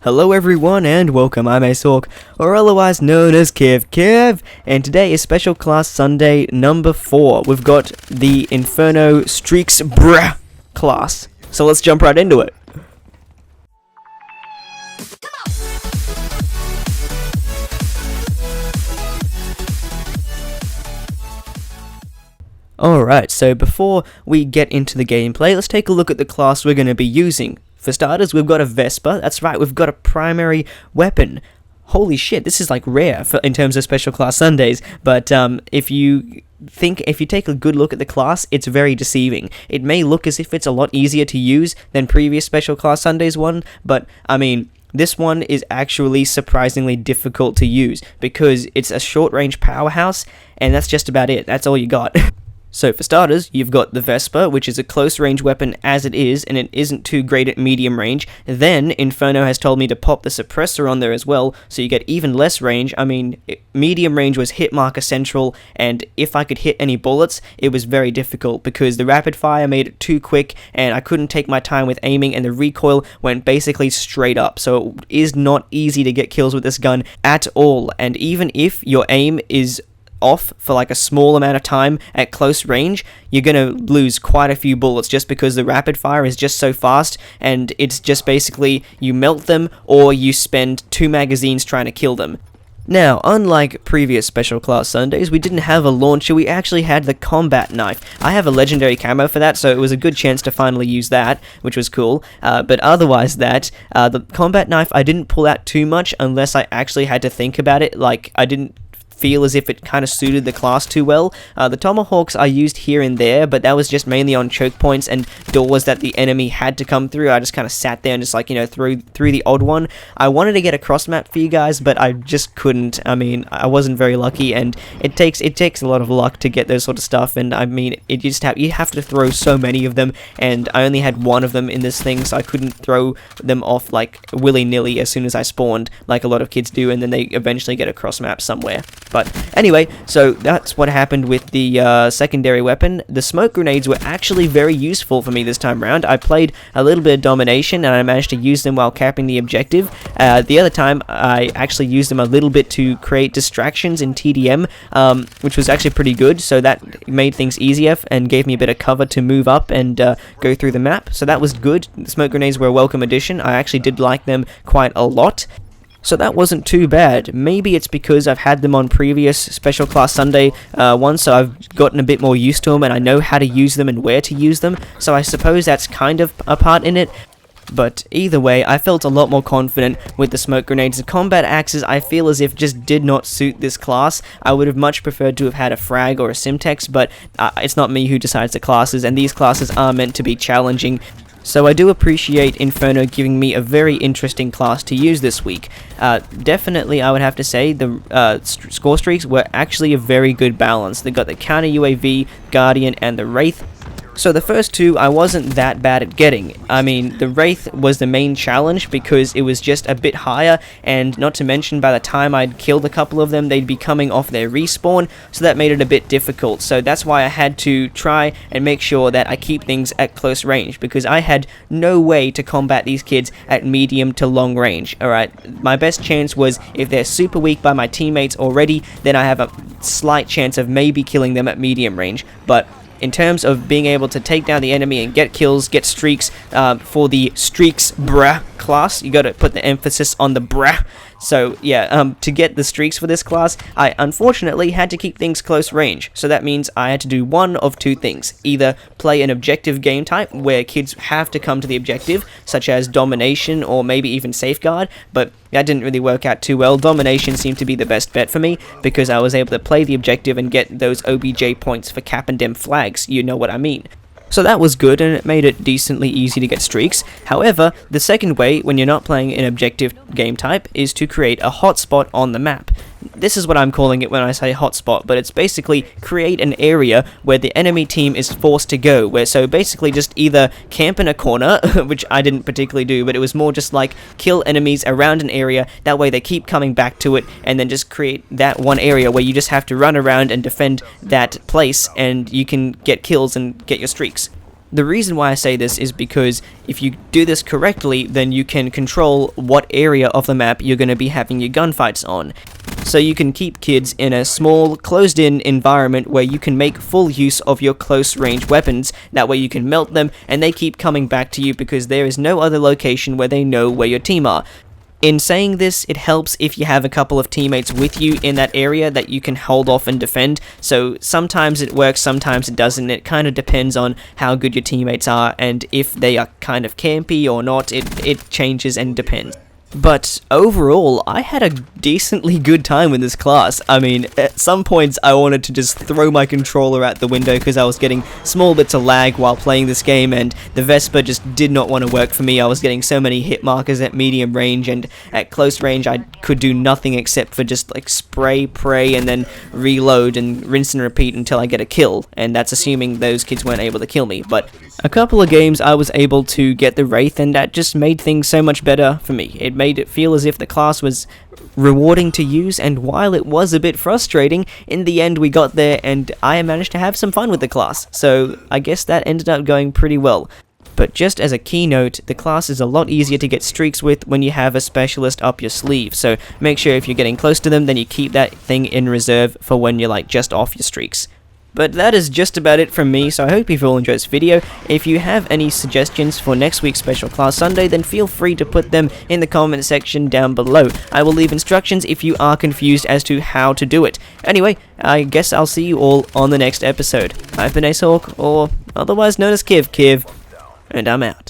Hello everyone and welcome, I'm Hawk, or otherwise known as Kev, and today is Special Class Sunday number 4. We've got the Inferno Streaks class, so let's jump right into it. Alright, so before we get into the gameplay, let's take a look at the class we're going to be using. For starters, we've got a Vesper. That's right, we've got a primary weapon. Holy shit, this is like rare in terms of Special Class Sundays, but if you take a good look at the class, it's very deceiving. It may look as if it's a lot easier to use than previous Special Class Sundays one, but I mean, this one is actually surprisingly difficult to use because it's a short-range powerhouse, and that's just about it. That's all you got. So for starters, you've got the Vesper, which is a close-range weapon as it is, and it isn't too great at medium range. Then, Inferno has told me to pop the suppressor on there as well, so you get even less range. I mean, medium range was hit marker central, and if I could hit any bullets, it was very difficult, because the rapid fire made it too quick, and I couldn't take my time with aiming, and the recoil went basically straight up. So it is not easy to get kills with this gun at all, and even if your aim is off for like a small amount of time at close range, you're gonna lose quite a few bullets just because the rapid fire is just so fast, and it's just basically you melt them or you spend 2 magazines trying to kill them. Now, unlike previous Special Class Sundays, we didn't have a launcher, we actually had the combat knife. I have a legendary camo for that, so it was a good chance to finally use that, which was cool. But otherwise the combat knife I didn't pull out too much unless I actually had to think about it, like I didn't feel as if it kind of suited the class too well. The tomahawks I used here and there, but that was just mainly on choke points and doors that the enemy had to come through. I just kind of sat there and just threw the odd one. I wanted to get a cross map for you guys, but I just couldn't. I mean, I wasn't very lucky, and it takes a lot of luck to get those sort of stuff, and I mean, you have to throw so many of them, and I only had one of them in this thing, so I couldn't throw them off like willy-nilly as soon as I spawned, like a lot of kids do, and then they eventually get a cross map somewhere. But anyway, so that's what happened with the secondary weapon. The smoke grenades were actually very useful for me this time around. I played a little bit of domination, and I managed to use them while capping the objective. The other time, I actually used them a little bit to create distractions in TDM, which was actually pretty good, so that made things easier and gave me a bit of cover to move up and go through the map, so that was good. The smoke grenades were a welcome addition. I actually did like them quite a lot. So that wasn't too bad. Maybe it's because I've had them on previous Special Class Sunday ones, so I've gotten a bit more used to them, and I know how to use them and where to use them, so I suppose that's kind of a part in it. But either way, I felt a lot more confident with the smoke grenades. The combat axes, I feel as if just did not suit this class. I would have much preferred to have had a frag or a Simtex, but it's not me who decides the classes, and these classes are meant to be challenging. So I do appreciate Inferno giving me a very interesting class to use this week. Definitely, I would have to say the score streaks were actually a very good balance. They got the counter UAV, Guardian, and the Wraith. So the first two I wasn't that bad at getting. I mean, the Wraith was the main challenge because it was just a bit higher, and not to mention by the time I'd killed a couple of them, they'd be coming off their respawn, so that made it a bit difficult. So that's why I had to try and make sure that I keep things at close range, because I had no way to combat these kids at medium to long range. Alright, my best chance was if they're super weak by my teammates already, then I have a slight chance of maybe killing them at medium range, but in terms of being able to take down the enemy and get kills, get streaks, for the streaks class, you gotta put the emphasis on the So yeah, to get the streaks for this class, I unfortunately had to keep things close range. So that means I had to do one of two things. Either play an objective game type, where kids have to come to the objective, such as domination or maybe even safeguard, but that didn't really work out too well. Domination seemed to be the best bet for me, because I was able to play the objective and get those OBJ points for cap and dem flags, you know what I mean. So that was good, and it made it decently easy to get streaks. However, the second way, when you're not playing an objective game type, is to create a hotspot on the map. This is what I'm calling it when I say hotspot, but it's basically create an area where the enemy team is forced to go, so basically just either camp in a corner, which I didn't particularly do, but it was more just like kill enemies around an area, that way they keep coming back to it, and then just create that one area where you just have to run around and defend that place, and you can get kills and get your streaks. The reason why I say this is because if you do this correctly, then you can control what area of the map you're going to be having your gunfights on. So you can keep kids in a small, closed-in environment where you can make full use of your close-range weapons. That way you can melt them, and they keep coming back to you because there is no other location where they know where your team are. In saying this, it helps if you have a couple of teammates with you in that area that you can hold off and defend, so sometimes it works, sometimes it doesn't. It kind of depends on how good your teammates are, and if they are kind of campy or not, it changes and depends. But overall, I had a decently good time with this class. I mean, at some points I wanted to just throw my controller out the window because I was getting small bits of lag while playing this game, and the Vesper just did not want to work for me. I was getting so many hit markers at medium range, and at close range I could do nothing except for just like spray, pray, and then reload and rinse and repeat until I get a kill, and that's assuming those kids weren't able to kill me. But a couple of games I was able to get the Wraith, and that just made things so much better for me. It made it feel as if the class was rewarding to use, and while it was a bit frustrating, in the end we got there and I managed to have some fun with the class, so I guess that ended up going pretty well. But just as a keynote, the class is a lot easier to get streaks with when you have a specialist up your sleeve, so make sure if you're getting close to them, then you keep that thing in reserve for when you're like just off your streaks. But that is just about it from me, so I hope you've all enjoyed this video. If you have any suggestions for next week's Special Class Sunday, then feel free to put them in the comment section down below. I will leave instructions if you are confused as to how to do it. Anyway, I guess I'll see you all on the next episode. I've been Acehawk, or otherwise known as Kiv, and I'm out.